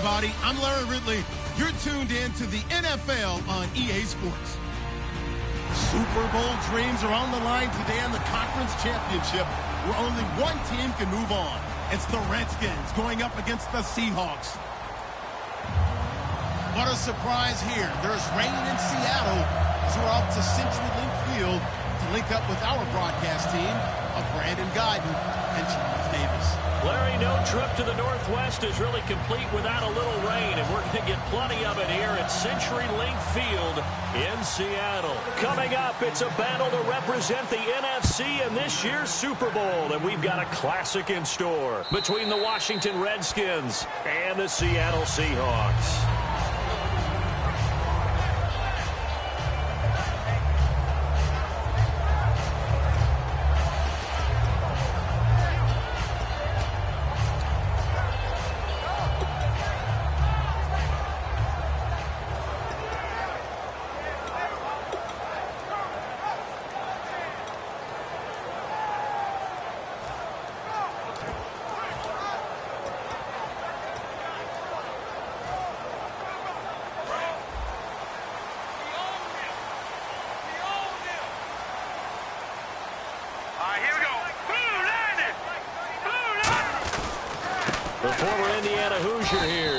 everybody. I'm Larry Ridley. You're tuned in to the NFL on EA Sports. Super Bowl dreams are on the line today in the conference championship, where only one team can move on. It's the Redskins going up against the Seahawks. What a surprise here. There's rain in Seattle as we're off to CenturyLink Field to link up with our broadcast team of Brandon Guyton and Charles Davis. Larry, no trip to the Northwest is really complete without a little rain, and we're going to get plenty of it here at CenturyLink Field in Seattle. Coming up, it's a battle to represent the NFC in this year's Super Bowl, and we've got a classic in store between the Washington Redskins and the Seattle Seahawks.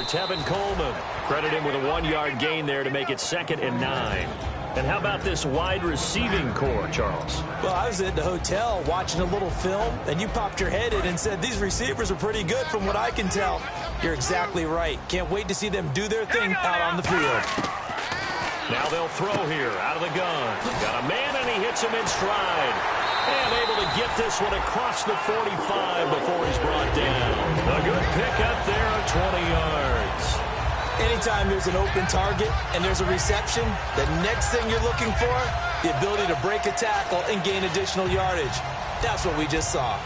Tevin Coleman. Credit him with a 1-yard gain there to make it 2nd and 9. And how about this wide receiving core, Charles? Well, I was at the hotel watching a little film, and you popped your head in and said, these receivers are pretty good from what I can tell. You're exactly right. Can't wait to see them do their thing out on the field. Now they'll throw here out of the gun. Got a man, and he hits him in stride. And able to get this one across the 45 before he's brought down. A good pickup there of 20 yards. Anytime there's an open target and there's a reception, the next thing you're looking for, the ability to break a tackle and gain additional yardage. That's what we just saw.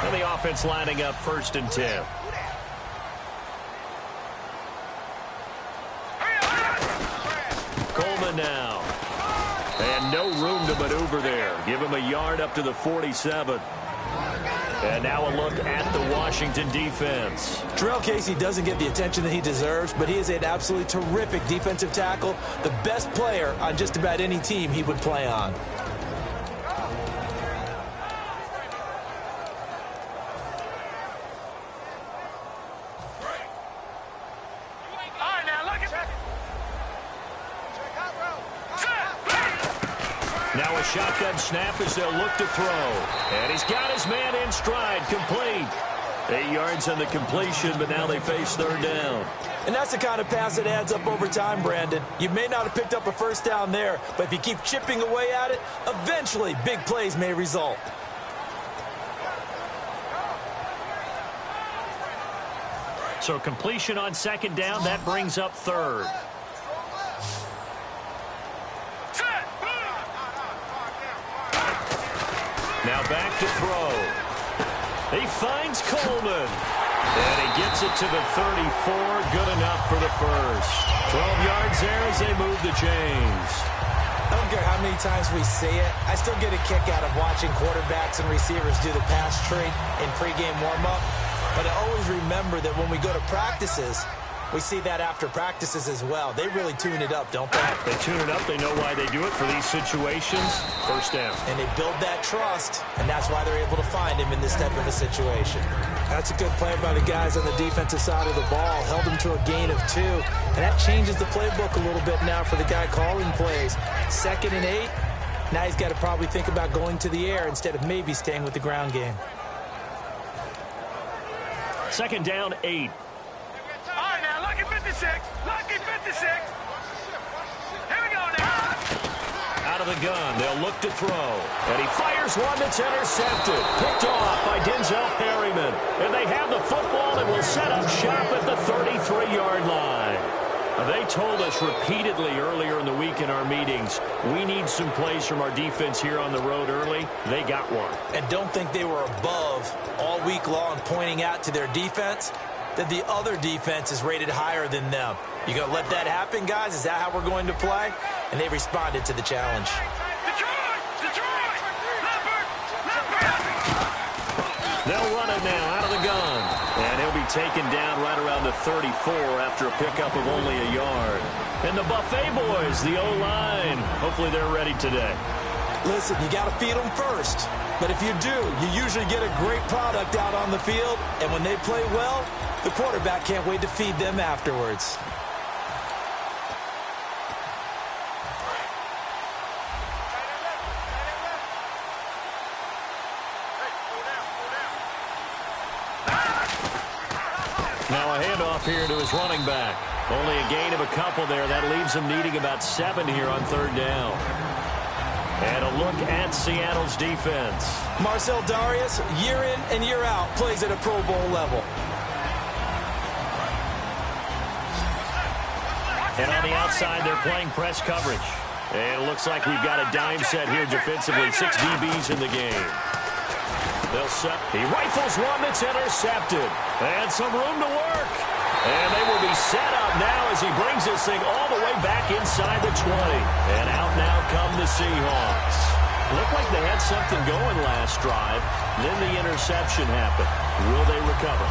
And the offense lining up 1st and 10. Coleman now. And no room to maneuver there. Give him a yard up to the 47. And now a look at the Washington defense. Terrell Casey doesn't get the attention that he deserves, but he is an absolutely terrific defensive tackle, the best player on just about any team he would play on. Now a shotgun snap as they'll look to throw. And he's got his man in stride, complete. 8 yards on the completion, but now they face 3rd down. And that's the kind of pass that adds up over time, Brandon. You may not have picked up a 1st down there, but if you keep chipping away at it, eventually big plays may result. So completion on 2nd down, that brings up 3rd. Now back to throw. He finds Coleman. And he gets it to the 34. Good enough for the first. 12 yards there as they move the chains. I don't care how many times we say it. I still get a kick out of watching quarterbacks and receivers do the pass trade in pregame warm-up. But I always remember that when we go to practices, we see that after practices as well. They really tune it up, don't they? They tune it up. They know why they do it for these situations. 1st down. And they build that trust, and that's why they're able to find him in this type of a situation. That's a good play by the guys on the defensive side of the ball. Held him to a gain of 2. And that changes the playbook a little bit now for the guy calling plays. 2nd and 8. Now he's got to probably think about going to the air instead of maybe staying with the ground game. 2nd down, 8. Lucky 56. Lucky 56. Here we go now. Out of the gun, they'll look to throw. And he fires one that's intercepted. Picked off by Denzel Perryman. And they have the football and will set up shop at the 33-yard line. They told us repeatedly earlier in the week in our meetings, we need some plays from our defense here on the road early. They got one. And don't think they were above all week long pointing out to their defense that the other defense is rated higher than them. You going to let that happen, guys? Is that how we're going to play? And they responded to the challenge. They'll run it now out of the gun. And he'll be taken down right around the 34 after a pickup of only a yard. And the Buffet boys, the O-line, hopefully they're ready today. Listen, you got to feed them first. But if you do, you usually get a great product out on the field. And when they play well, the quarterback can't wait to feed them afterwards. Now a handoff here to his running back. Only a gain of a couple there. That leaves him needing about 7 here on third down. And a look at Seattle's defense. Marcel Darius, year in and year out, plays at a Pro Bowl level. And on the outside, they're playing press coverage. And it looks like we've got a dime set here defensively. 6 DBs in the game. They'll set. He rifles one that's intercepted. And some room to work. And they will be set up now as he brings this thing all the way back inside the 20. And out now come the Seahawks. Looked like they had something going last drive. Then the interception happened. Will they recover?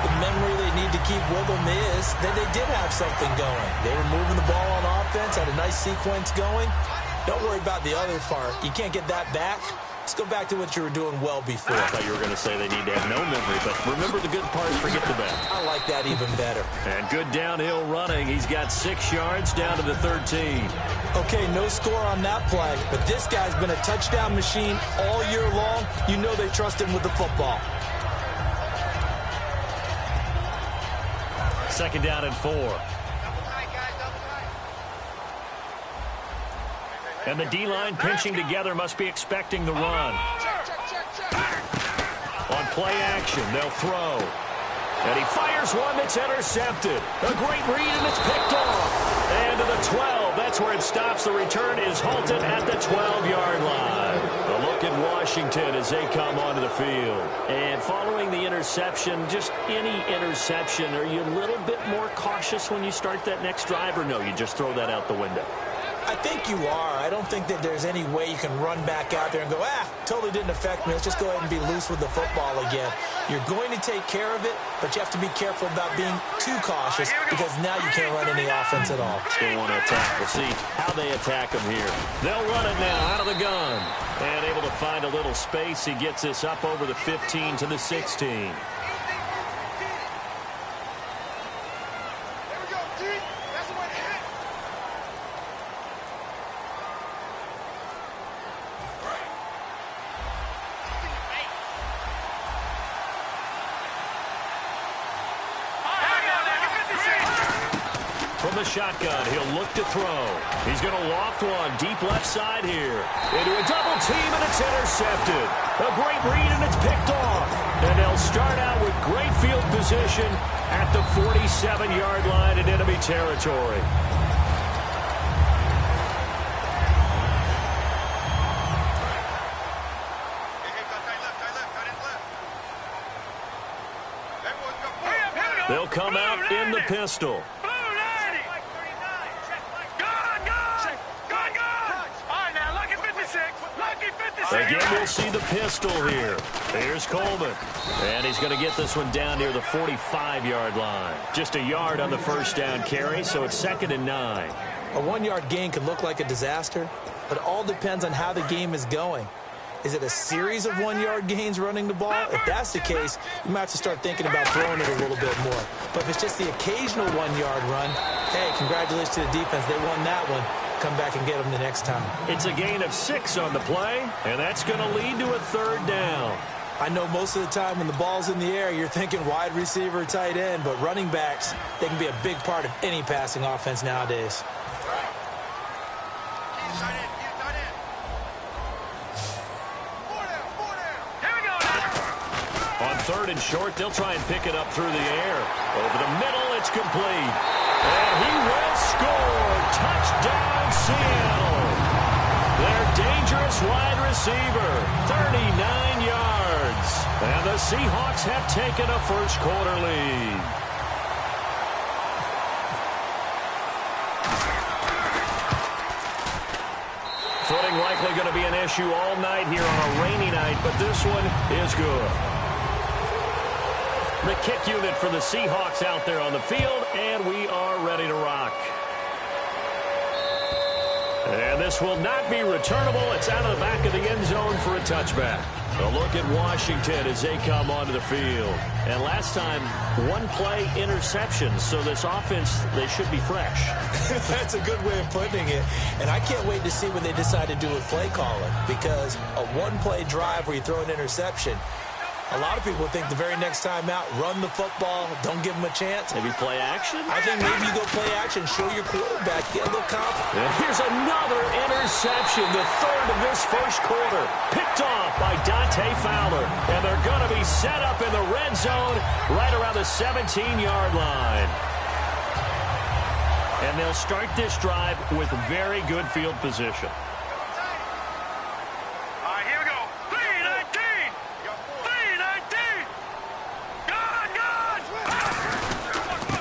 The memory they need to keep with them is that they did have something going. They were moving the ball on offense, had a nice sequence going. Don't worry about the other part. You can't get that back. Let's go back to what you were doing well before. I thought you were going to say they need to have no memory, but remember the good parts, forget the bad. I like that even better. And good downhill running. He's got 6 yards down to the 13. Okay, no score on that play, but this guy's been a touchdown machine all year long. You know they trust him with the football. 2nd down and 4. And the D-line pinching together must be expecting the run. On play action, they'll throw. And he fires one that's intercepted. A great read, and it's picked off. And to the 12. That's where it stops. The return is halted at the 12-yard line. A look at Washington as they come onto the field. And following the interception, just any interception, are you a little bit more cautious when you start that next drive, or no, you just throw that out the window? I think you are. I don't think that there's any way you can run back out there and go, totally didn't affect me. Let's just go ahead and be loose with the football again. You're going to take care of it, but you have to be careful about being too cautious because now you can't run any offense at all. They want to attack. We'll see how they attack them here. They'll run it now out of the gun. And able to find a little space. He gets this up over the 15 to the 16. From the shotgun, he'll look to throw. He's going to loft one deep left side here. Into a double team, and it's intercepted. A great read, and it's picked off. And they'll start out with great field position at the 47-yard line in enemy territory. They'll come out in the pistol. Again, we'll see the pistol here. Here's Coleman. And he's going to get this one down near the 45-yard line. Just a yard on the first down carry, so it's 2nd and 9. A 1-yard gain can look like a disaster, but it all depends on how the game is going. Is it a series of 1-yard gains running the ball? If that's the case, you might have to start thinking about throwing it a little bit more. But if it's just the occasional 1-yard run, hey, congratulations to the defense. They won that one. Come back and get them the next time. It's a gain of 6 on the play, and that's going to lead to a 3rd down. I know most of the time when the ball's in the air, you're thinking wide receiver, tight end, but running backs, they can be a big part of any passing offense nowadays. On 3rd and short, they'll try and pick it up through the air. Over the middle, it's complete. And he will score. Touchdown, Seattle. Their dangerous wide receiver, 39 yards. And the Seahawks have taken a first-quarter lead. Footing likely going to be an issue all night here on a rainy night, but this one is good. The kick unit for the Seahawks out there on the field, and we are ready to rock. And this will not be returnable. It's out of the back of the end zone for a touchback. A look at Washington as they come onto the field. And last time, one play interception. So this offense, they should be fresh. That's a good way of putting it. And I can't wait to see what they decide to do with play calling. Because a one-play drive where you throw an interception, a lot of people think the very next time out, run the football, don't give them a chance. Maybe play action? I think maybe you go play action, show your quarterback, get a little confidence. And here's another interception, the third of this first quarter. Picked off by Dante Fowler. And they're going to be set up in the red zone right around the 17-yard line. And they'll start this drive with very good field position.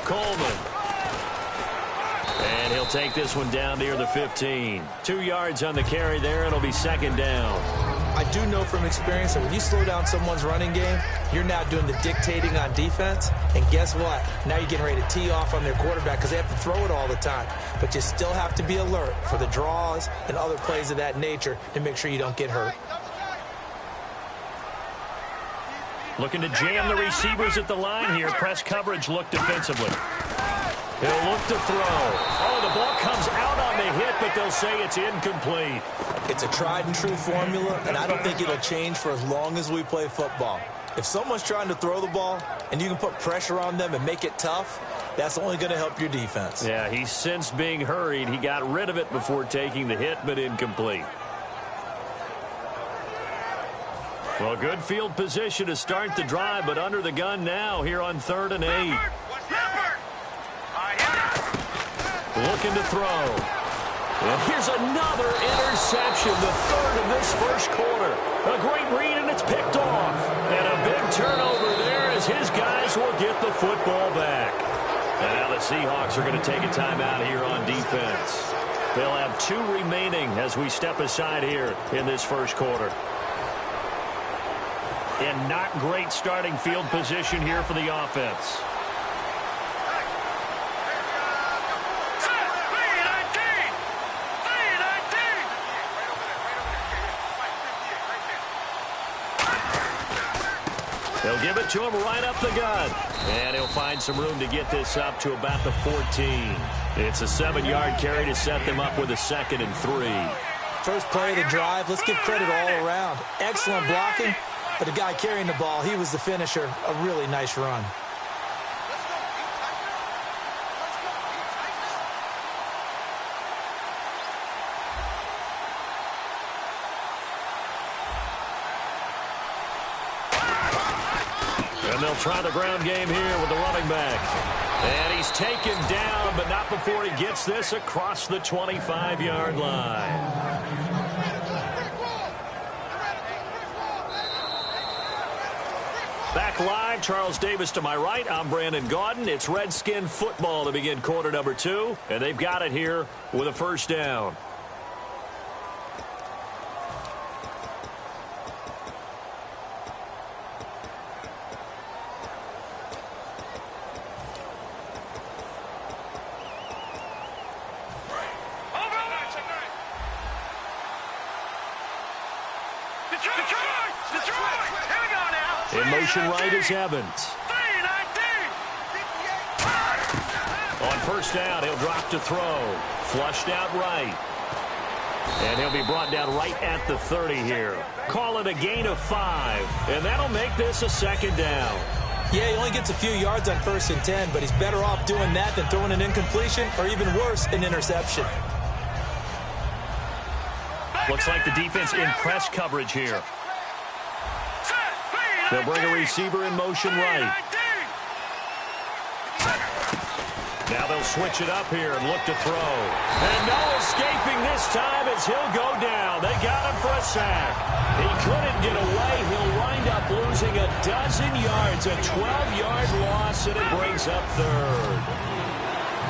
Coleman. And he'll take this one down near the 15. 2 yards on the carry there. It'll be second down. I do know from experience that when you slow down someone's running game, you're now doing the dictating on defense. And guess what? Now you're getting ready to tee off on their quarterback because they have to throw it all the time. But you still have to be alert for the draws and other plays of that nature to make sure you don't get hurt. Looking to jam the receivers at the line here. Press coverage look defensively. He'll look to throw. Oh, the ball comes out on the hit, but they'll say it's incomplete. It's a tried-and-true formula, and I don't think it'll change for as long as we play football. If someone's trying to throw the ball and you can put pressure on them and make it tough, that's only going to help your defense. Yeah, he sensed being hurried. He got rid of it before taking the hit, but incomplete. Well, good field position to start the drive, but under the gun now here on 3rd and 8. Looking to throw. And here's another interception, the third of this first quarter. A great read, and it's picked off. And a big turnover there as his guys will get the football back. And now the Seahawks are going to take a timeout here on defense. They'll have 2 remaining as we step aside here in this first quarter. And not great starting field position here for the offense. They'll give it to him right up the gut. And he'll find some room to get this up to about the 14. It's a 7-yard carry to set them up with a 2nd and 3. First play of the drive, let's give credit all around. Excellent blocking. But the guy carrying the ball, he was the finisher. A really nice run. And they'll try the ground game here with the running back. And he's taken down, but not before he gets this across the 25-yard line. Back live, Charles Davis to my right. I'm Brandon Gaudin. It's Redskin football to begin quarter number 2. And they've got it here with a first down. In motion right is Evans. On first down, he'll drop to throw. Flushed out right. And he'll be brought down right at the 30 here. Call it a gain of 5. And that'll make this a 2nd down. Yeah, he only gets a few yards on 1st and 10, but he's better off doing that than throwing an incompletion or even worse, an interception. Looks like the defense in press coverage here. They'll bring a receiver in motion right. Now they'll switch it up here and look to throw. And no escaping this time as he'll go down. They got him for a sack. He couldn't get away. He'll wind up losing a dozen yards, a 12-yard loss, and it brings up 3rd.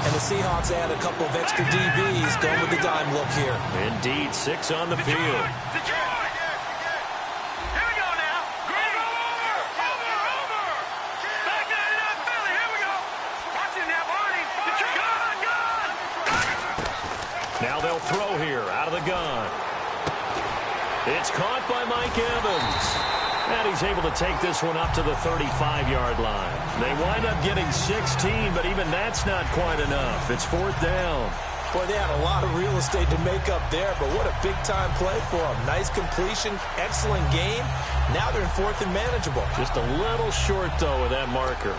And the Seahawks add a couple of extra DBs going with the dime look here. Indeed, 6 on the field. Here we go now. Green. Over. Back It's caught by Mike Evans. And he's able to take this one up to the 35-yard line. They wind up getting 16, but even that's not quite enough. It's 4th down. Boy, they had a lot of real estate to make up there, but what a big-time play for them. Nice completion, excellent game. Now they're in 4th and manageable. Just a little short, though, with that marker.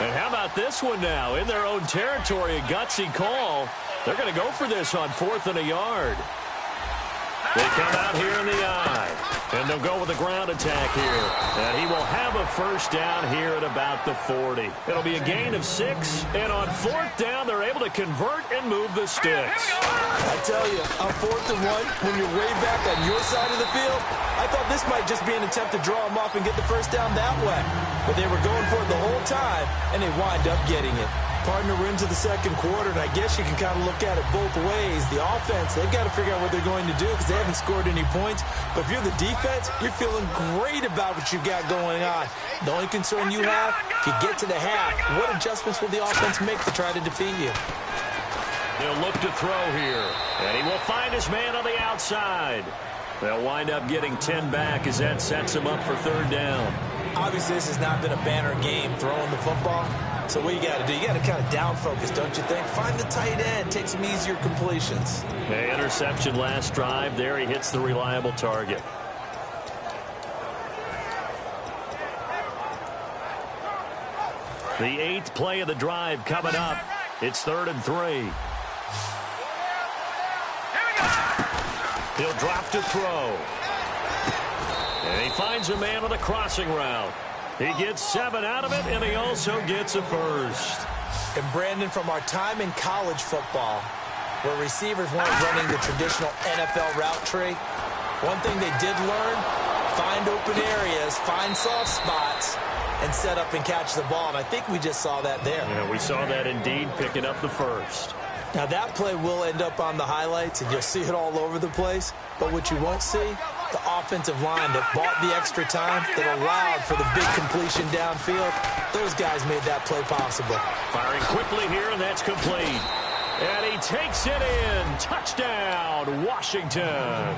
And how about this one now? In their own territory, a gutsy call. They're going to go for this on 4th and a yard. They come out here in the eye, and they'll go with a ground attack here. And he will have a first down here at about the 40. It'll be a gain of 6, and on 4th down, they're able to convert and move the sticks. I tell you, on 4th and 1, when you're way back on your side of the field, I thought this might just be an attempt to draw them off and get the first down that way. But they were going for it the whole time, and they wind up getting it. Partner, we're into the second quarter, and I guess you can kind of look at it both ways. The offense, they've got to figure out what they're going to do because they haven't scored any points. But if you're the defense, you're feeling great about what you've got going on. The only concern you have, if you get to the half, what adjustments will the offense make to try to defeat you? He'll look to throw here, and he will find his man on the outside. They'll wind up getting 10 back as that sets him up for 3rd down. Obviously, this has not been a banner game throwing the football. So what you got to do, you got to kind of down focus, don't you think? Find the tight end, take some easier completions. The interception last drive there. He hits the reliable target. The 8th play of the drive coming up. It's 3rd and 3. He'll drop to throw. And he finds a man on the crossing route. He gets 7 out of it, and he also gets a first. And, Brandon, from our time in college football, where receivers weren't running the traditional NFL route tree, one thing they did learn, find open areas, find soft spots, and set up and catch the ball. And I think we just saw that there. Yeah, we saw that indeed, picking up the first. Now, that play will end up on the highlights, and you'll see it all over the place. But what you won't see, the offensive line that bought the extra time, that allowed for the big completion downfield, those guys made that play possible. Firing quickly here, and that's complete. And he takes it in. Touchdown, Washington.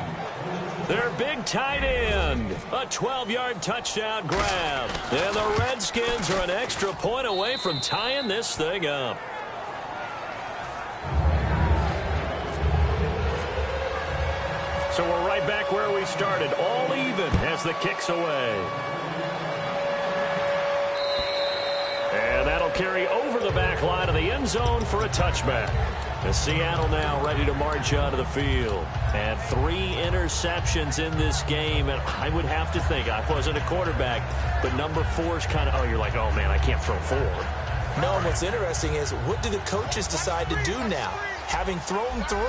Their big tight end. A 12-yard touchdown grab. And the Redskins are an extra point away from tying this thing up. So we're right back where we started, all even as the kick's away. And that'll carry over the back line of the end zone for a touchback. And Seattle now ready to march out of the field. And 3 interceptions in this game. And I would have to think, I wasn't a quarterback, but number 4's kind of, you're like, oh, man, I can't throw 4. No, and what's interesting is, what do the coaches decide to do now? Having thrown 3,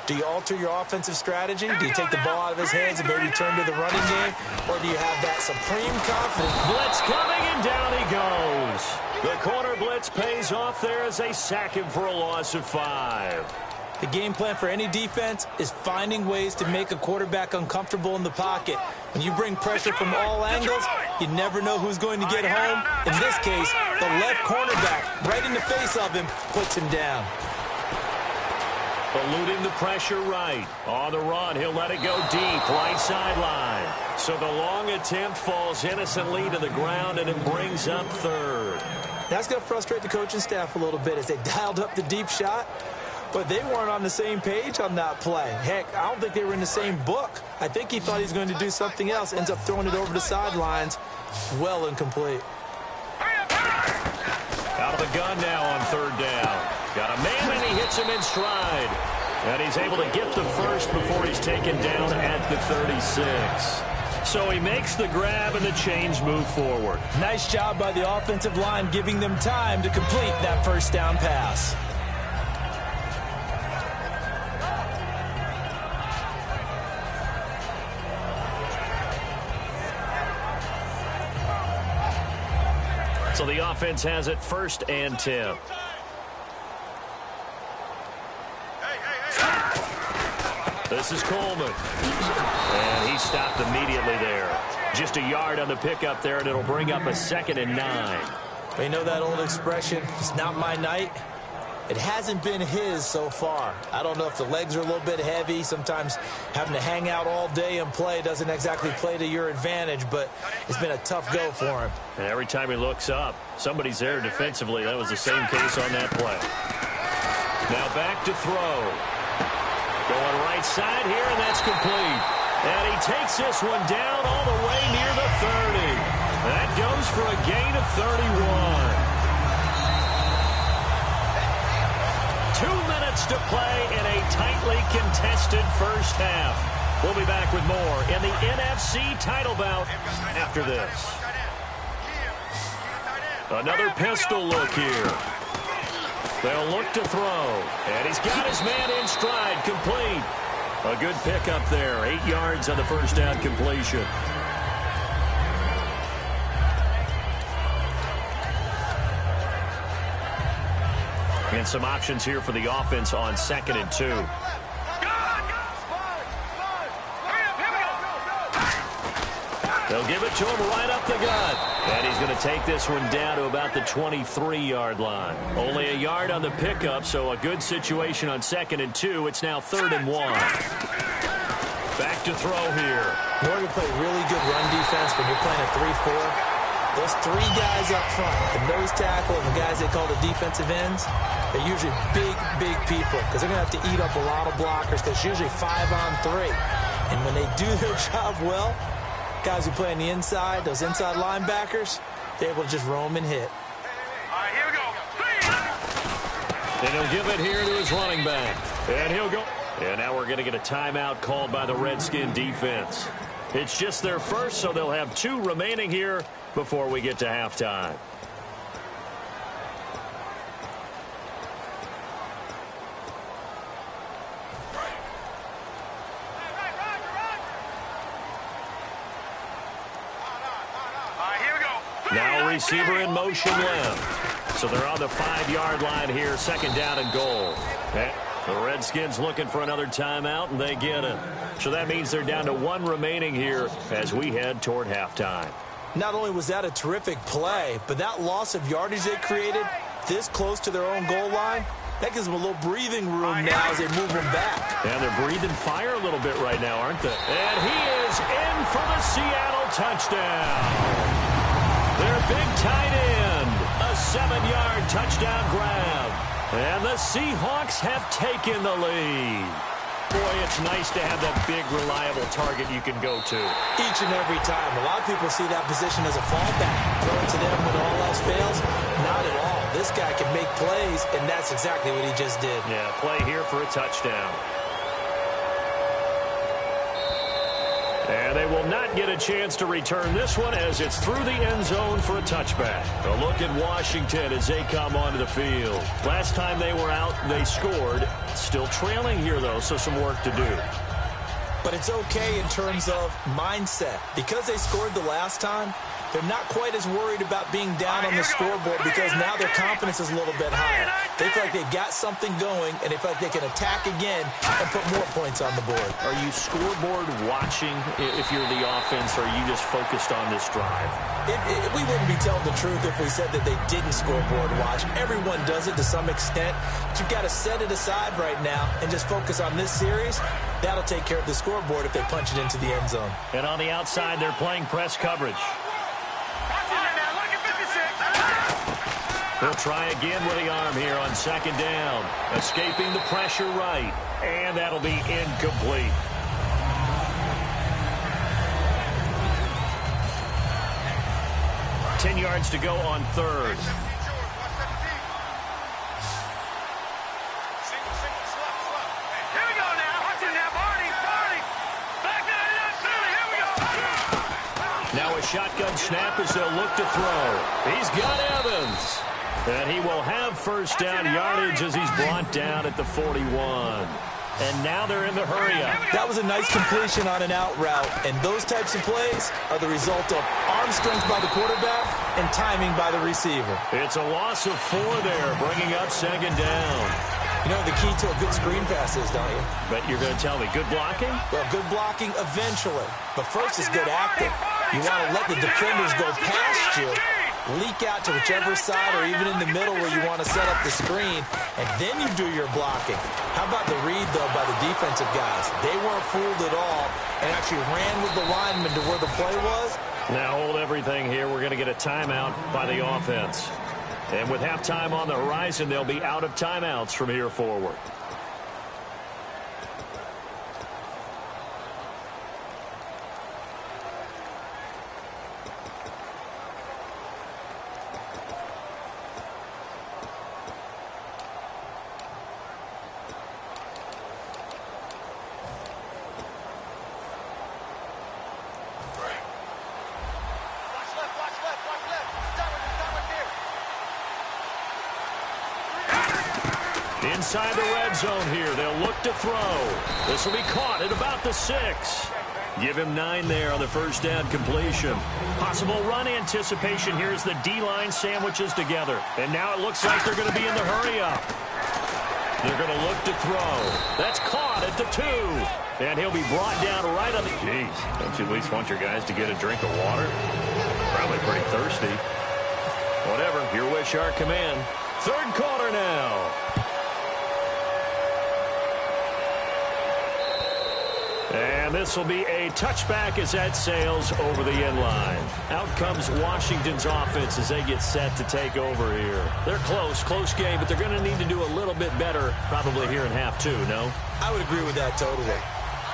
do you alter your offensive strategy? Do you take the ball out of his hands and maybe turn to the running game? Or do you have that supreme confidence? Blitz coming, and down he goes. The corner blitz pays off there as they sack him for a loss of 5. The game plan for any defense is finding ways to make a quarterback uncomfortable in the pocket. When you bring pressure from all angles, you never know who's going to get home. In this case, the left cornerback, right in the face of him, puts him down. Eluding the pressure right. On the run, he'll let it go deep, right sideline. So the long attempt falls innocently to the ground, and it brings up 3rd. That's going to frustrate the coaching staff a little bit as they dialed up the deep shot. But they weren't on the same page on that play. Heck, I don't think they were in the same book. I think he thought he was going to do something else. Ends up throwing it over the sidelines. Well incomplete. Out of the gun now on 3rd down. Got a man, and he hits him in stride. And he's able to get the first before he's taken down at the 36. So he makes the grab, and the chains move forward. Nice job by the offensive line, giving them time to complete that first down pass. So the offense has it 1st and 10. This is Coleman. And he stopped immediately there. Just a yard on the pickup there, and it'll bring up a 2nd and 9. You know that old expression, it's not my night? It hasn't been his so far. I don't know if the legs are a little bit heavy. Sometimes having to hang out all day and play doesn't exactly play to your advantage, but it's been a tough go for him. And every time he looks up, somebody's there defensively. That was the same case on that play. Now back to throw. Going right side here, and that's complete. And he takes this one down all the way near the 30. That goes for a gain of 31. 2 minutes to play in a tightly contested first half. We'll be back with more in the NFC title bout after this. Another pistol look here. They'll look to throw. And he's got his man in stride, complete. A good pickup there. 8 yards on the first down completion. And some options here for the offense on 2nd and 2. They'll give it to him right up the gut. And he's going to take this one down to about the 23-yard line. Only a yard on the pickup, so a good situation on 2nd and 2. It's now 3rd and 1. Back to throw here. In order to play really good run defense when you're playing a 3-4, those 3 guys up front, the nose tackle and the guys they call the defensive ends, they're usually big people because they're going to have to eat up a lot of blockers because it's usually 5-on-3. And when they do their job well, guys who play on the inside, those inside linebackers, they're able to just roam and hit. All right, here we go. And he'll give it here to his running back. And he'll go. And now we're going to get a timeout called by the Redskin defense. It's just their first, so they'll have 2 remaining here before we get to halftime. Now receiver in motion left. So they're on the 5-yard line here, 2nd down and goal. The Redskins looking for another timeout, and they get it. So that means they're down to 1 remaining here as we head toward halftime. Not only was that a terrific play, but that loss of yardage they created this close to their own goal line, that gives them a little breathing room now as they move them back. And they're breathing fire a little bit right now, aren't they? And he is in for the Seattle touchdown. Their big tight end, a 7-yard touchdown grab. And the Seahawks have taken the lead. Boy, it's nice to have that big, reliable target you can go to. Each and every time. A lot of people see that position as a fallback. Throw it to them when all else fails. Not at all. This guy can make plays, and that's exactly what he just did. Yeah, play here for a touchdown. And they will not get a chance to return this one as it's through the end zone for a touchback. A look at Washington as they come onto the field. Last time they were out, they scored. Still trailing here, though, so some work to do. But it's okay in terms of mindset. Because they scored the last time, they're not quite as worried about being down on the scoreboard because now their confidence is a little bit higher. They feel like they got something going, and they feel like they can attack again and put more points on the board. Are you scoreboard watching if you're the offense, or are you just focused on this drive? We wouldn't be telling the truth if we said that they didn't scoreboard watch. Everyone does it to some extent, but you've got to set it aside right now and just focus on this series. That'll take care of the scoreboard if they punch it into the end zone. And on the outside, they're playing press coverage. He'll try again with the arm here on 2nd down. Escaping the pressure right. And that'll be incomplete. Ten yards to go on 3rd. Here we go now. Watch it now, Barney. Back now, here we go. Now a shotgun snap as they'll look to throw. He's got Evans. And he will have first down yardage as he's brought down at the 41. And now they're in the hurry-up. That was a nice completion on an out route, and those types of plays are the result of arm strength by the quarterback and timing by the receiver. It's a loss of 4 there, bringing up 2nd down. You know the key to a good screen pass is, don't you? But you're going to tell me, good blocking? Well, good blocking eventually. But first is good acting. You want to let the defenders go past you, leak out to whichever side or even in the middle where you want to set up the screen, and then you do your blocking. How about the read, though, by the defensive guys? They weren't fooled at all and actually ran with the lineman to where the play was. Now hold everything here. We're going to get a timeout by the offense. And with halftime on the horizon, they'll be out of timeouts from here forward. Inside the red zone here. They'll look to throw. This will be caught at about the 6. Give him 9 there on the first down completion. Possible run anticipation here as the D-line sandwiches together. And now it looks like they're going to be in the hurry-up. They're going to look to throw. That's caught at the 2. And he'll be brought down right on the... Jeez, don't you at least want your guys to get a drink of water? Probably pretty thirsty. Whatever, your wish, our command. Third quarter now. And this will be a touchback as that sails over the end line. Out comes Washington's offense as they get set to take over here. They're close game, but they're going to need to do a little bit better probably here in half 2, no? I would agree with that totally.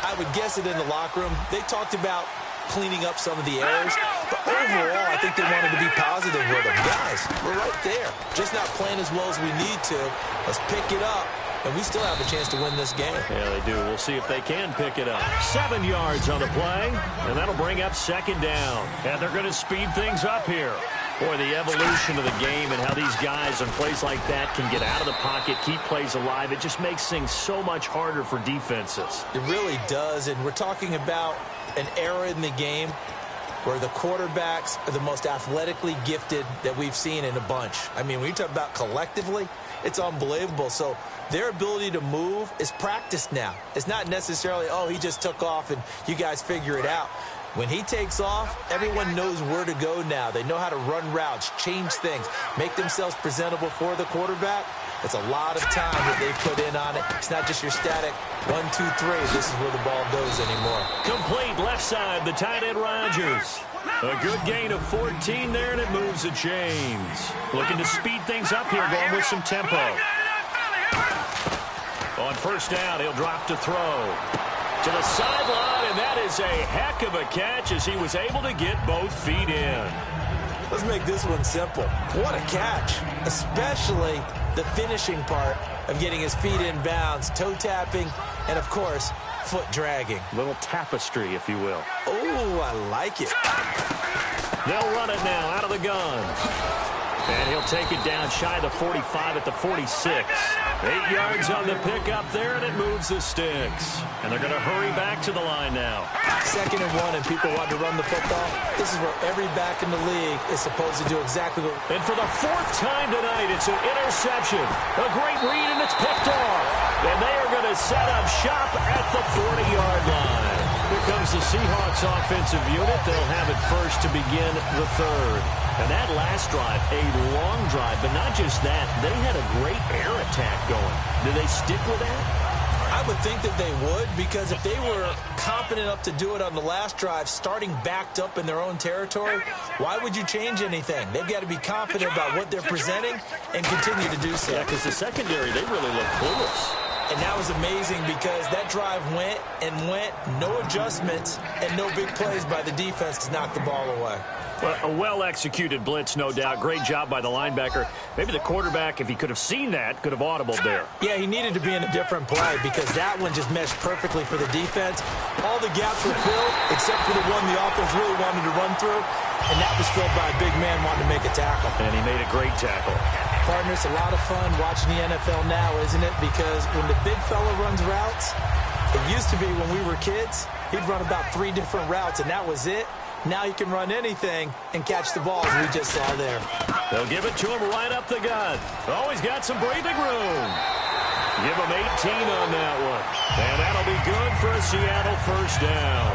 I would guess it in the locker room. They talked about cleaning up some of the errors, but overall, I think they wanted to be positive with them. Guys, we're right there. Just not playing as well as we need to. Let's pick it up. And we still have a chance to win this game. Yeah, they do. We'll see if they can pick it up. 7 yards on the play, and that'll bring up second down. And they're going to speed things up here. Boy, the evolution of the game and how these guys on plays like that can get out of the pocket, keep plays alive, it just makes things so much harder for defenses. It really does, and we're talking about an era in the game where the quarterbacks are the most athletically gifted that we've seen in a bunch. I mean, when you talk about collectively, it's unbelievable. So their ability to move is practiced now. It's not necessarily, oh, he just took off and you guys figure it out. When he takes off, everyone knows where to go now. They know how to run routes, change things, make themselves presentable for the quarterback. It's a lot of time that they put in on it. It's not just your static 1, 2, 3. This is where the ball goes anymore. Complete left side, the tight end Rodgers. A good gain of 14 there, and it moves the chains. Looking to speed things up here, going with some tempo. On first down, he'll drop to throw. To the sideline, and that is a heck of a catch as he was able to get both feet in. Let's make this one simple. What a catch, especially the finishing part of getting his feet in bounds, toe tapping, and, of course, foot dragging. Little tapestry, if you will. Oh, I like it. They'll run it now out of the gun. And he'll take it down shy of the 45 at the 46. 8 yards on the pickup there, and it moves the sticks. And they're going to hurry back to the line now. 2nd and 1, and people want to run the football. This is where every back in the league is supposed to do exactly what... And for the 4th time tonight, it's an interception. A great read, and it's picked off. And they are going to set up shop at the 40-yard line. Here comes the Seahawks offensive unit. They'll have it first to begin the 3rd. And that last drive, a long drive, but not just that. They had a great air attack going. Do they stick with that? I would think that they would, because if they were competent enough to do it on the last drive, starting backed up in their own territory, why would you change anything? They've got to be confident about what they're presenting and continue to do so. Yeah, because the secondary, they really look clueless. And that was amazing because that drive went and went, no adjustments, and no big plays by the defense to knock the ball away. Well, a well-executed blitz, no doubt. Great job by the linebacker. Maybe the quarterback, if he could have seen that, could have audibled there. Yeah, he needed to be in a different play because that one just meshed perfectly for the defense. All the gaps were filled except for the one the offense really wanted to run through, and that was filled by a big man wanting to make a tackle. And he made a great tackle. Partner, it's a lot of fun watching the NFL now, isn't it? Because when the big fella runs routes, it used to be when we were kids, he'd run about 3 different routes, and that was it. Now he can run anything and catch the ball, as we just saw there. They'll give it to him right up the gut. Oh, he's got some breathing room. Give him 18 on that one. And that'll be good for a Seattle first down.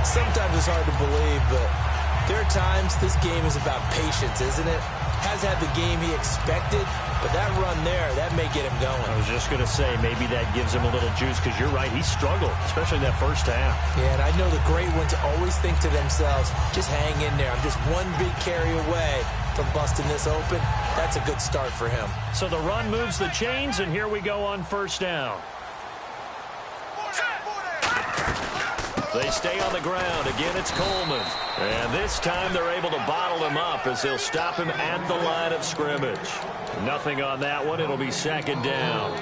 Sometimes it's hard to believe, but There are times this game is about patience, isn't it? Has had the game he expected, but that run there, that may get him going. I was just going to say, maybe that gives him a little juice, because you're right, he struggled, especially in that first half. Yeah, and I know the great ones always think to themselves, just hang in there. I'm just one big carry away from busting this open. That's a good start for him. So the run moves the chains, and here we go on first down. They stay on the ground. Again, it's Coleman. And this time they're able to bottle him up as they'll stop him at the line of scrimmage. Nothing on that one. It'll be second down.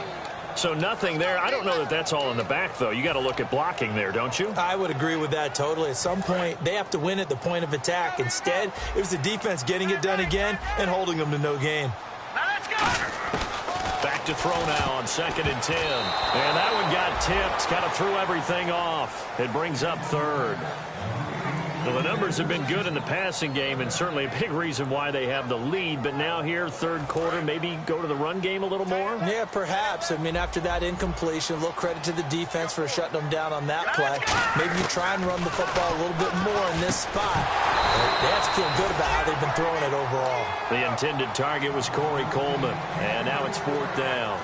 So nothing there. I don't know that that's all in the back, though. You got to look at blocking there, don't you? I would agree with that totally. At some point, they have to win at the point of attack. Instead, it was the defense getting it done again and holding them to no gain. Now let's go. Back to throw now on 2nd and 10. And that one got tipped. Kind of threw everything off. It brings up 3rd. Well, the numbers have been good in the passing game, and certainly a big reason why they have the lead. But now here, 3rd quarter, maybe go to the run game a little more? Yeah, perhaps. I mean, after that incompletion, a little credit to the defense for shutting them down on that play. Maybe you try and run the football a little bit more in this spot. They have to feel good about how they've been throwing it overall. The intended target was Corey Coleman, and now it's 4th down.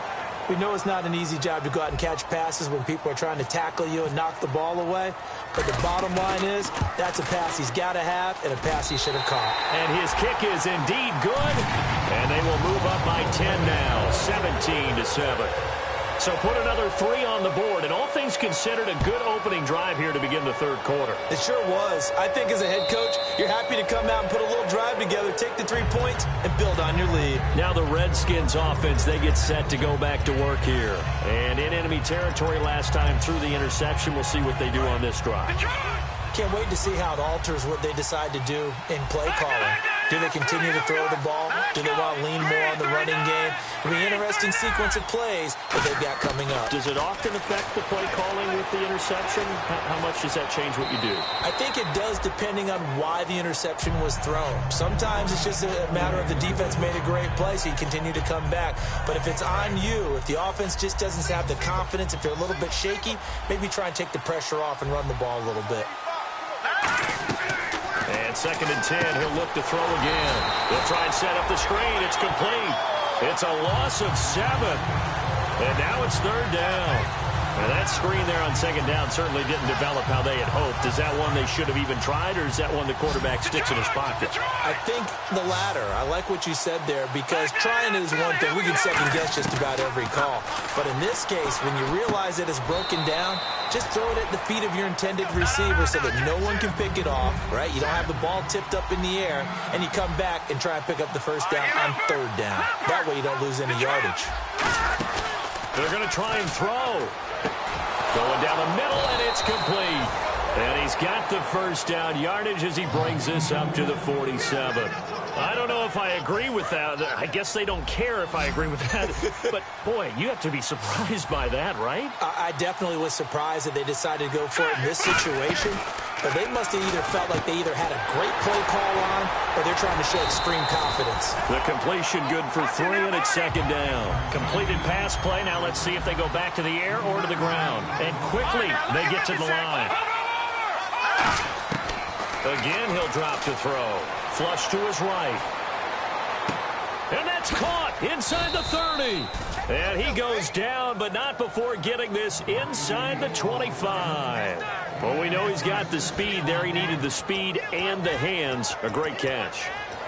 We know it's not an easy job to go out and catch passes when people are trying to tackle you and knock the ball away. But the bottom line is, that's a pass he's got to have and a pass he should have caught. And his kick is indeed good. And they will move up by 10 now, 17-7. So put another 3 on the board, and all things considered, a good opening drive here to begin the 3rd quarter. It sure was. I think as a head coach, you're happy to come out and put a little drive together, take the 3 points, and build on your lead. Now the Redskins offense, they get set to go back to work here. And in enemy territory last time through the interception, we'll see what they do on this drive. Can't wait to see how it alters what they decide to do in play calling. Do they continue to throw the ball? Do they want to lean more on the running game? It'll be an interesting sequence of plays that they've got coming up. Does it often affect the play calling with the interception? How much does that change what you do? I think it does, depending on why the interception was thrown. Sometimes it's just a matter of the defense made a great play, so you continue to come back. But if it's on you, if the offense just doesn't have the confidence, if they're a little bit shaky, maybe try and take the pressure off and run the ball a little bit. And 2nd and 10, he'll look to throw again. He'll try and set up the screen. It's complete. It's a loss of 7. And now it's 3rd down. Now that screen there on 2nd down certainly didn't develop how they had hoped. Is that one they should have even tried, or is that one the quarterback sticks in his pocket? I think the latter. I like what you said there, because trying is one thing. We can second guess just about every call. But in this case, when you realize that it's broken down, just throw it at the feet of your intended receiver so that no one can pick it off, right? You don't have the ball tipped up in the air, and you come back and try and pick up the 1st down on 3rd down. That way you don't lose any yardage. They're going to try and throw. Going down the middle, and it's complete. And he's got the 1st down yardage as he brings this up to the 47. I don't know if I agree with that. I guess they don't care if I agree with that. But, boy, you have to be surprised by that, right? I definitely was surprised that they decided to go for it in this situation. But they must have either felt like they either had a great play call on, or they're trying to show extreme confidence. The completion good for 3, and it's 2nd down. Completed pass play. Now let's see if they go back to the air or to the ground. And quickly, they get to the line. Again, he'll drop to throw. Flush to his right. And that's caught inside the 30. And he goes down, but not before getting this inside the 25. Well, we know he's got the speed there. He needed the speed and the hands. A great catch.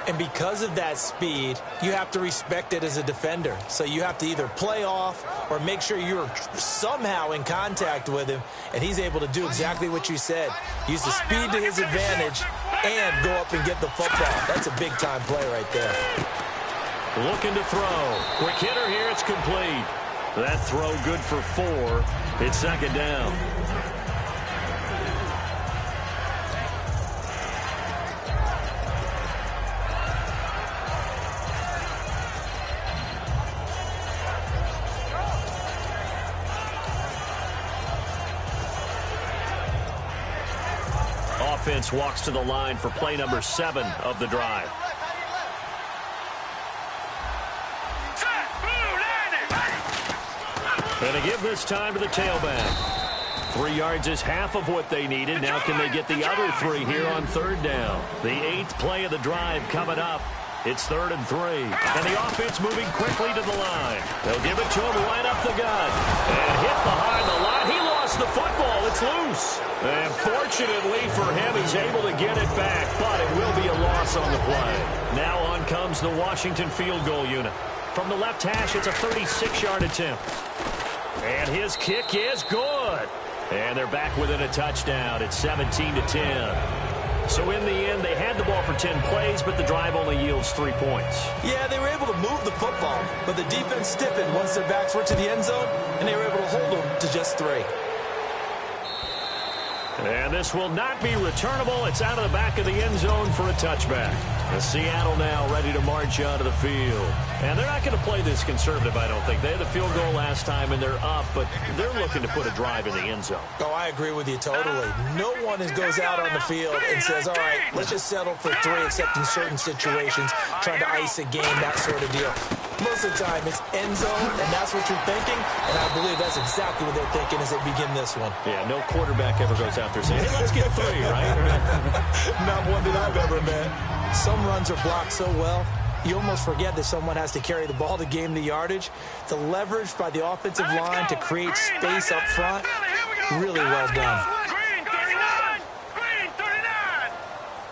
And because of that speed, you have to respect it as a defender. So you have to either play off or make sure you're somehow in contact with him, and he's able to do exactly what you said. Use the speed to his advantage and go up and get the football. That's a big-time play right there. Looking to throw. Quick hitter here. It's complete. That throw good for 4. It's 2nd down. Offense walks to the line for play number 7 of the drive. And to give this time to the tailback. 3 yards is half of what they needed. Now can they get the other 3 here on third down? The 8th play of the drive coming up. It's 3rd and 3. And the offense moving quickly to the line. They'll give it to him right up the gut. And hit behind the line. He lost the football. It's loose. And fortunately for him, he's able to get it back. But it will be a loss on the play. Now on comes the Washington field goal unit. From the left hash, it's a 36-yard attempt. And his kick is good. And they're back within a touchdown. It's 17-10. So in the end, they had the ball for 10 plays, but the drive only yields 3 points. Yeah, they were able to move the football, but the defense stiffened once their backs were to the end zone, and they were able to hold them to just 3. And this will not be returnable. It's out of the back of the end zone for a touchback. And Seattle now ready to march onto the field. And they're not going to play this conservative, I don't think. They had the field goal last time, and they're up, but they're looking to put a drive in the end zone. Oh, I agree with you totally. No one goes out on the field and says, all right, let's just settle for 3, except in certain situations, trying to ice a game, that sort of deal. Most of the time, it's end zone, and that's what you're thinking, and I believe that's exactly what they're thinking as they begin this one. Yeah, no quarterback ever goes out there saying, hey, let's get 3, right? Not one that I've ever met. Some runs are blocked so well, you almost forget that someone has to carry the ball to gain the yardage. The leverage by the offensive line to create space up front, really well done.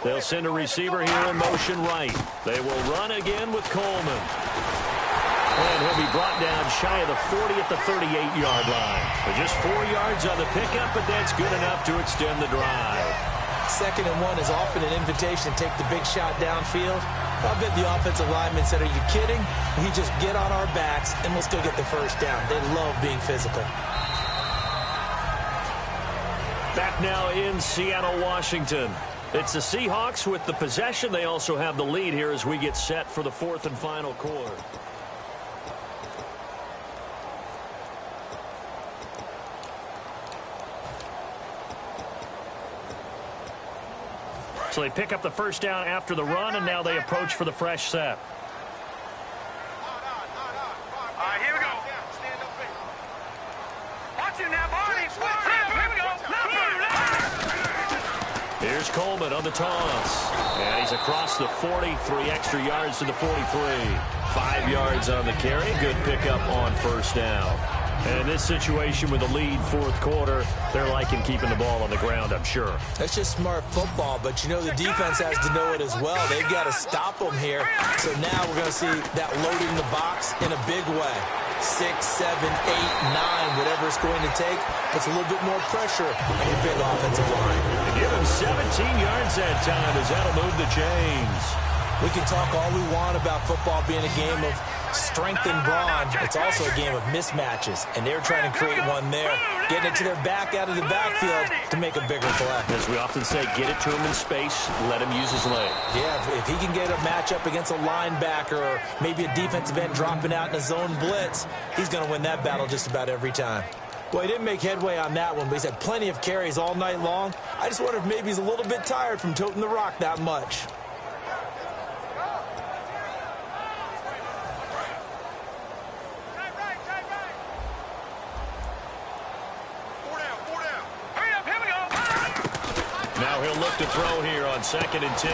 They'll send a receiver here in motion right. They will run again with Coleman. And he'll be brought down shy of the 40 at the 38-yard line. But just 4 yards on the pickup, but that's good enough to extend the drive. 2nd and 1 is often an invitation to take the big shot downfield. I bet the offensive lineman said, are you kidding? We just get on our backs and let's go get the first down. They love being physical. Back now in Seattle, Washington. It's the Seahawks with the possession. They also have the lead here as we get set for the 4th and final quarter. So they pick up the first down after the run, and now they approach for the fresh set. All right, here we go. Watch him now, Barney. Here we go. Here's Coleman on the toss. And he's across the 40, 3 extra yards to the 43. 5 yards on the carry. Good pickup on first down. And in this situation with the lead 4th quarter, they're liking keeping the ball on the ground, I'm sure. That's just smart football, but you know the defense has to know it as well. They've got to stop them here. So now we're going to see that loading the box in a big way. 6, 7, 8, 9, whatever it's going to take, puts a little bit more pressure on your big offensive line. Give him 17 yards that time as that'll move the chains. We can talk all we want about football being a game of strength and brawn. It's also a game of mismatches, and they're trying to create one there, getting it to their back out of the backfield to make a bigger play. As we often say, get it to him in space, let him use his leg. Yeah, if he can get a matchup against a linebacker or maybe a defensive end dropping out in a zone blitz, he's going to win that battle just about every time. Well, he didn't make headway on that one, but he's had plenty of carries all night long. I just wonder if maybe he's a little bit tired from toting the rock that much. Now he'll look to throw here on 2nd and 10.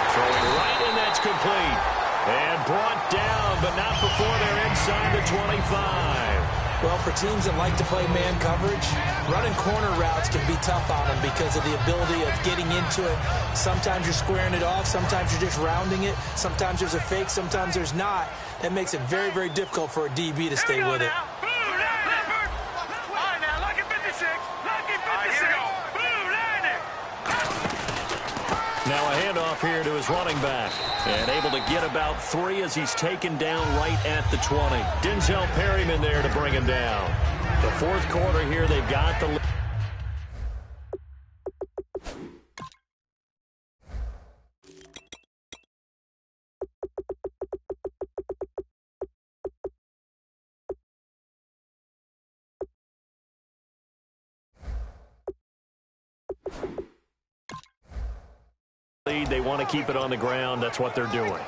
Throwing right, and that's complete. And brought down, but not before they're inside the 25. Well, for teams that like to play man coverage, running corner routes can be tough on them because of the ability of getting into it. Sometimes you're squaring it off. Sometimes you're just rounding it. Sometimes there's a fake. Sometimes there's not. That makes it very, very difficult for a DB to stay with it. Now a handoff here to his running back. And able to get about 3 as he's taken down right at the 20. Denzel Perryman there to bring him down. The 4th quarter here, they've got the lead. They want to keep it on the ground. That's what they're doing.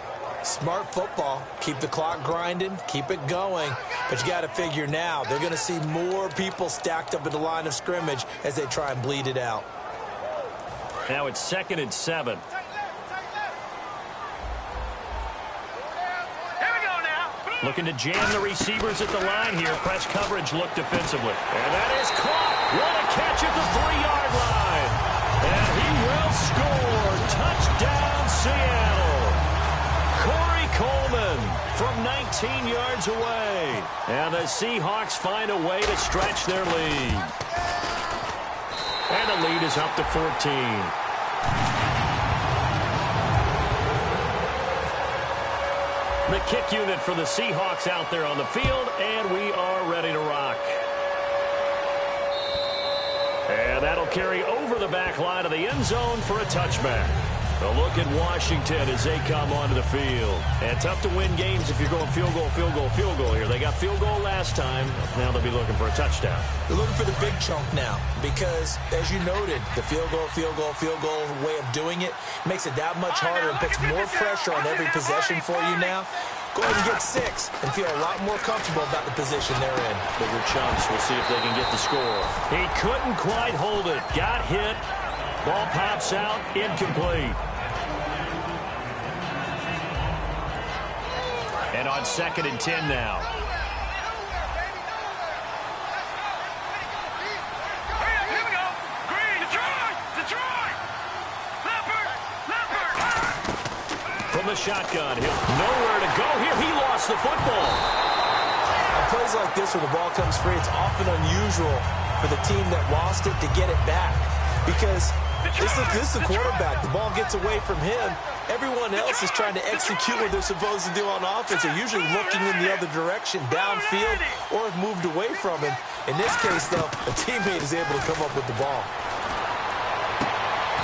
Smart football. Keep the clock grinding. Keep it going. But you got to figure now, they're going to see more people stacked up at the line of scrimmage as they try and bleed it out. Now it's 2nd and 7. Here we go now. Looking to jam the receivers at the line here. Press coverage look defensively. And that is caught. What a catch at the 3-yard line. And he will score. Touchdown, Seattle. Corey Coleman from 19 yards away. And the Seahawks find a way to stretch their lead. And the lead is up to 14. The kick unit for the Seahawks out there on the field, and we are ready to rock. And that'll carry over the back line of the end zone for a touchback. A look at Washington as they come onto the field. And tough to win games if you're going field goal, field goal, field goal here. They got field goal last time. Now they'll be looking for a touchdown. They're looking for the big chunk now because, as you noted, the field goal way of doing it makes it that much harder and puts more pressure on every possession for you now. Go ahead and get 6 and feel a lot more comfortable about the position they're in. Bigger chunks. We'll see if they can get the score. He couldn't quite hold it. Got hit. Ball pops out. Incomplete. And on 2nd and 10 now. Here we go. Green. Detroit. Leopard. From the shotgun, he'll nowhere to go here. He lost the football. On plays like this where the ball comes free, it's often unusual for the team that lost it to get it back because this is the quarterback. The ball gets away from him. Everyone else is trying to execute what they're supposed to do on offense. They're usually looking in the other direction, downfield, or have moved away from him. In this case, though, a teammate is able to come up with the ball.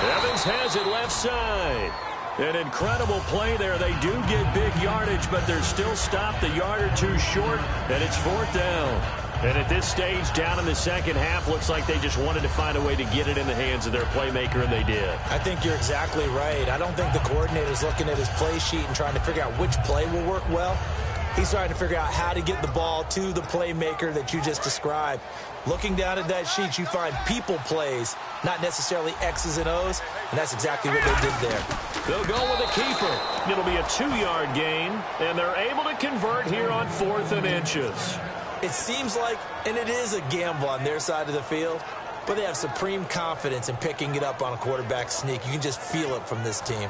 Evans has it left side. An incredible play there. They do get big yardage, but they're still stopped a yard or two short, and it's 4th down. And at this stage, down in the second half, looks like they just wanted to find a way to get it in the hands of their playmaker, and they did. I think you're exactly right. I don't think the coordinator's looking at his play sheet and trying to figure out which play will work well. He's trying to figure out how to get the ball to the playmaker that you just described. Looking down at that sheet, you find people plays, not necessarily X's and O's, and that's exactly what they did there. They'll go with a keeper. It'll be a 2-yard gain, and they're able to convert here on 4th and inches. It seems like, and it is a gamble on their side of the field, but they have supreme confidence in picking it up on a quarterback sneak. You can just feel it from this team.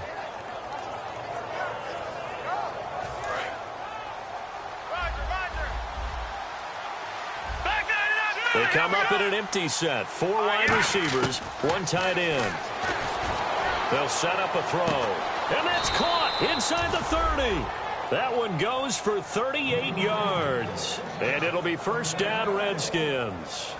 They come up in an empty set. 4 wide receivers, 1 tight end. They'll set up a throw. And that's caught inside the 30. That one goes for 38 yards. And it'll be 1st down, Redskins.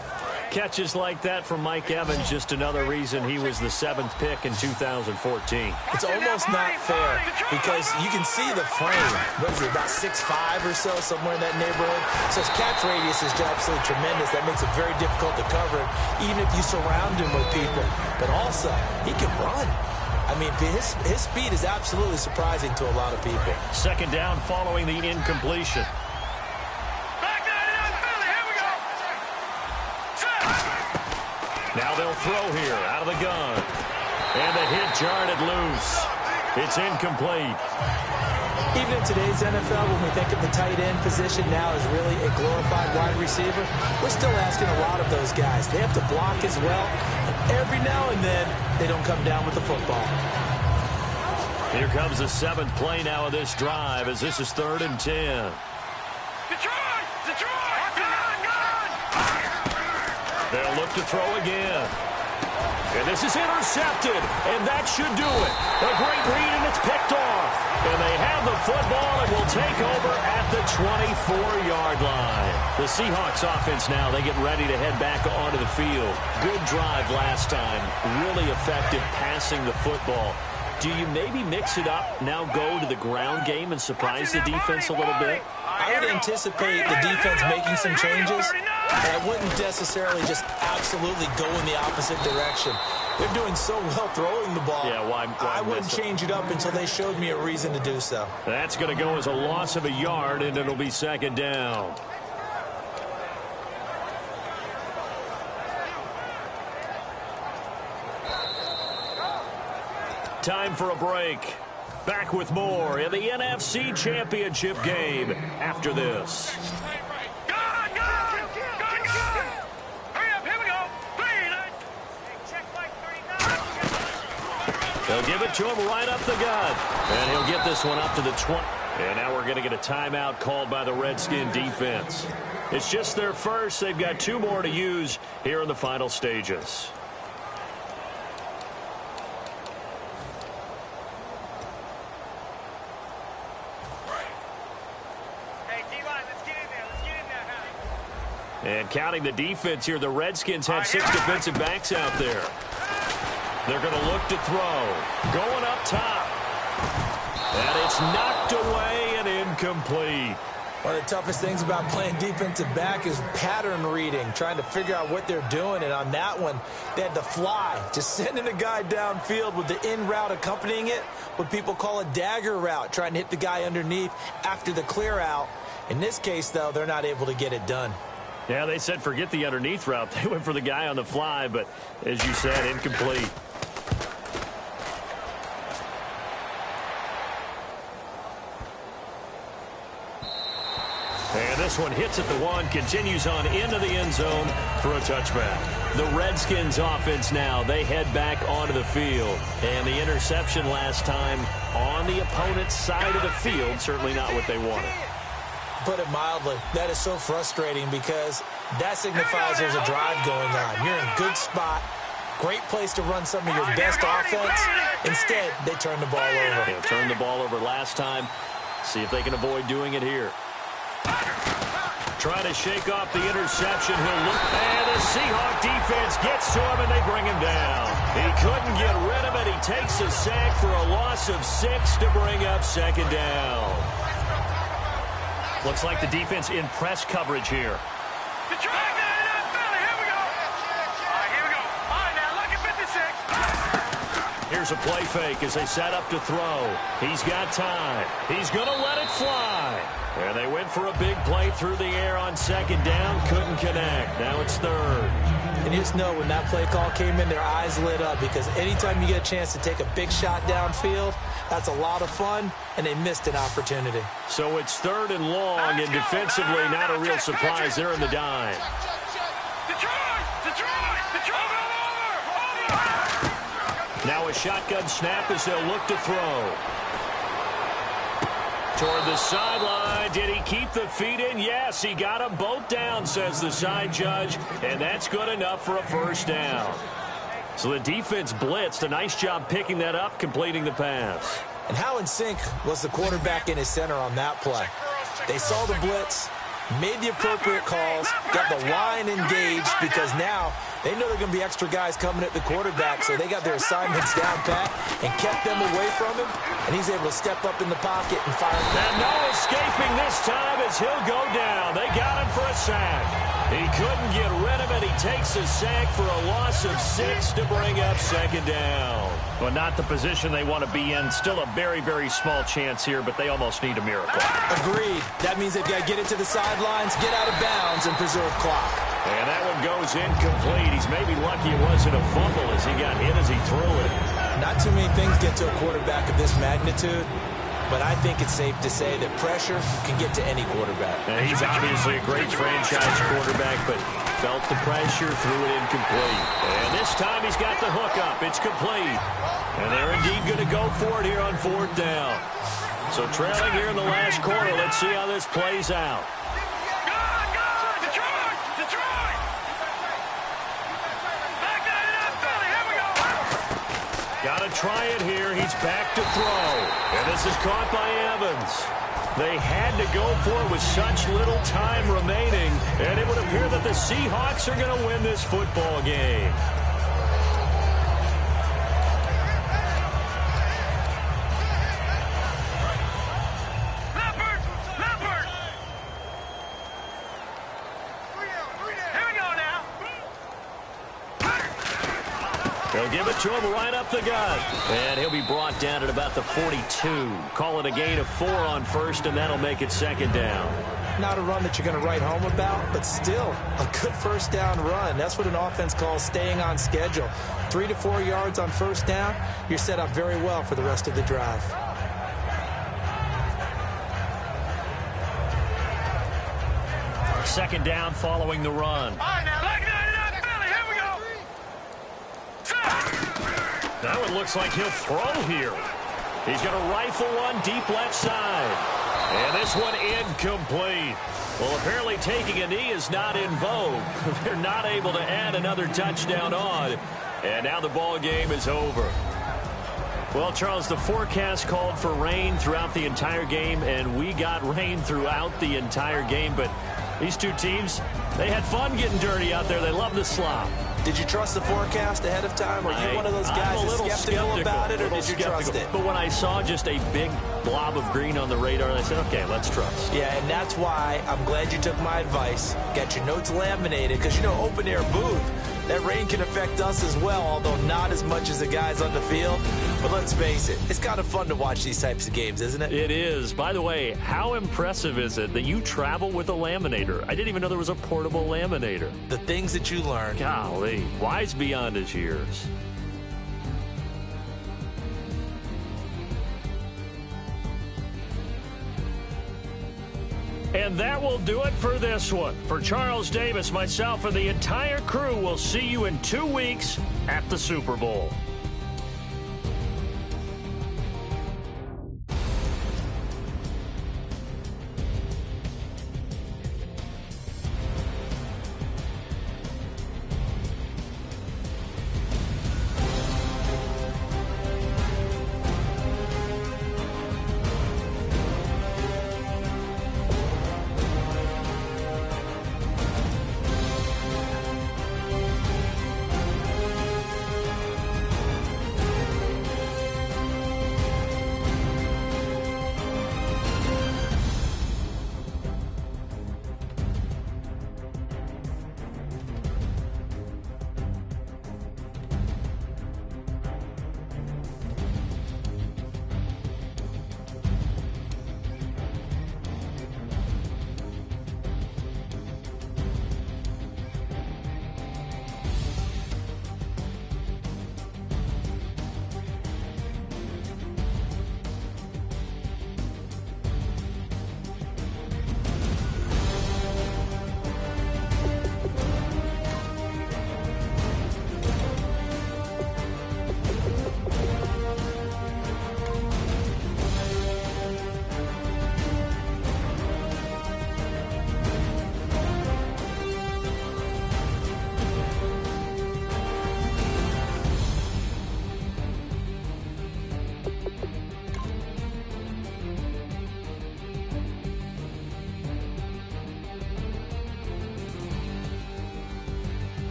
Catches like that from Mike Evans, just another reason he was the 7th pick in 2014. It's almost not fair because you can see the frame. What is it, about 6'5" or so, somewhere in that neighborhood? So his catch radius is absolutely tremendous. That makes it very difficult to cover him, even if you surround him with people. But also, he can run. I mean, his speed is absolutely surprising to a lot of people. 2nd down following the incompletion. Now they'll throw here out of the gun. And the hit jarred it loose. It's incomplete. Even in today's NFL, when we think of the tight end position now as really a glorified wide receiver, we're still asking a lot of those guys. They have to block as well. And every now and then, they don't come down with the football. Here comes the 7th play now of this drive as this is 3rd and 10. Detroit! They'll look to throw again. And this is intercepted, and that should do it. A great read, and it's picked off. And they have the football and will take over at the 24-yard line. The Seahawks offense now, they get ready to head back onto the field. Good drive last time. Really effective passing the football. Do you maybe mix it up, now go to the ground game and surprise the defense a little bit? I would anticipate the defense making some changes. I wouldn't necessarily just absolutely go in the opposite direction. They're doing so well throwing the ball. Yeah, why I wouldn't change it up until they showed me a reason to do so. That's going to go as a loss of a yard, and it'll be second down. Time for a break. Back with more in the NFC Championship game after this. They'll give it to him right up the gut. And he'll get this one up to the 20. And now we're going to get a timeout called by the Redskin defense. It's just their first. They've got 2 more to use here in the final stages. And counting the defense here, the Redskins had 6 defensive backs out there. They're going to look to throw. Going up top. And it's knocked away and incomplete. One of the toughest things about playing defensive back is pattern reading, trying to figure out what they're doing. And on that one, they had to fly, just sending a guy downfield with the in route accompanying it, what people call a dagger route, trying to hit the guy underneath after the clear out. In this case, though, they're not able to get it done. Yeah, they said forget the underneath route. They went for the guy on the fly, but as you said, incomplete. And this one hits at the 1, continues on into the end zone for a touchback. The Redskins offense now, they head back onto the field. And the interception last time on the opponent's side of the field, certainly not what they wanted. Put it mildly, that is so frustrating because that signifies there's a drive going on. You're in a good spot, great place to run some of your best offense. Instead, they turn the ball over. Yeah, turned the ball over last time. See if they can avoid doing it here. Trying to shake off the interception. He'll look, and the Seahawk defense gets to him, and they bring him down. He couldn't get rid of it. He takes a sack for a loss of 6 to bring up second down. Looks like the defense in press coverage here. The try, here we go. All right, here we go. All right, now look at 56. Here's a play fake as they set up to throw. He's got time. He's going to let it fly. And they went for a big play through the air on second down. Couldn't connect. Now it's third. And you just know when that play call came in, their eyes lit up because anytime you get a chance to take a big shot downfield, that's a lot of fun, and they missed an opportunity. So it's third and long, and defensively not a real surprise. They're in the dime. Now a shotgun snap as they'll look to throw. Toward the sideline. Did he keep the feet in? Yes, he got them both down, says the side judge, and that's good enough for a first down. So the defense blitzed. A nice job picking that up, completing the pass. And how in sync was the quarterback in his center on that play? They saw the blitz, made the appropriate calls, got the line engaged because now they know they're going to be extra guys coming at the quarterback, so they got their assignments down pat and kept them away from him, and he's able to step up in the pocket and fire. And no escaping this time as he'll go down. They got him for a sack. He couldn't get rid of it. He takes a sack for a loss of 6 to bring up second down. But not the position they want to be in. Still a very, very small chance here, but they almost need a miracle. Agreed. That means they've got to get it to the sidelines, get out of bounds, and preserve clock. And that one goes incomplete. He's maybe lucky it wasn't a fumble as he got hit as he threw it. Not too many things get to a quarterback of this magnitude, but I think it's safe to say that pressure can get to any quarterback. And he's obviously a great franchise quarterback, but felt the pressure, threw it incomplete. And this time he's got the hook up. It's complete. And they're indeed going to go for it here on fourth down. So trailing here in the last quarter, let's see how this plays out. Got to try it here. He's back to throw. And this is caught by Evans. They had to go for it with such little time remaining. And it would appear that the Seahawks are going to win this football game. They'll They'll give it to him right up the gut. And he'll be brought down at about the 42. Call it a gain of 4 on first, and that'll make it second down. Not a run that you're going to write home about, but still a good first down run. That's what an offense calls staying on schedule. 3 to 4 yards on first down, you're set up very well for the rest of the drive. Second down following the run. All right, now, look at that, Philly. Here we go. That one looks like he'll throw here. He's going to rifle one deep left side. And this one incomplete. Well, apparently taking a knee is not in vogue. They're not able to add another touchdown on. And now the ball game is over. Well, Charles, the forecast called for rain throughout the entire game, and we got rain throughout the entire game. But these two teams, they had fun getting dirty out there. They love the slop. Did you trust the forecast ahead of time? Are you one of those guys that's skeptical about it, or did you trust it? But when I saw just a big blob of green on the radar, I said, okay, let's trust. Yeah, and that's why I'm glad you took my advice. Got your notes laminated, because, you know, open air booth, that rain can affect us as well, although not as much as the guys on the field. But let's face it, it's kind of fun to watch these types of games, isn't it? It is. By the way, how impressive is it that you travel with a laminator? I didn't even know there was a portable laminator. The things that you learn. Golly, wise beyond his years. And that will do it for this one. For Charles Davis, myself, and the entire crew, we'll see you in 2 weeks at the Super Bowl.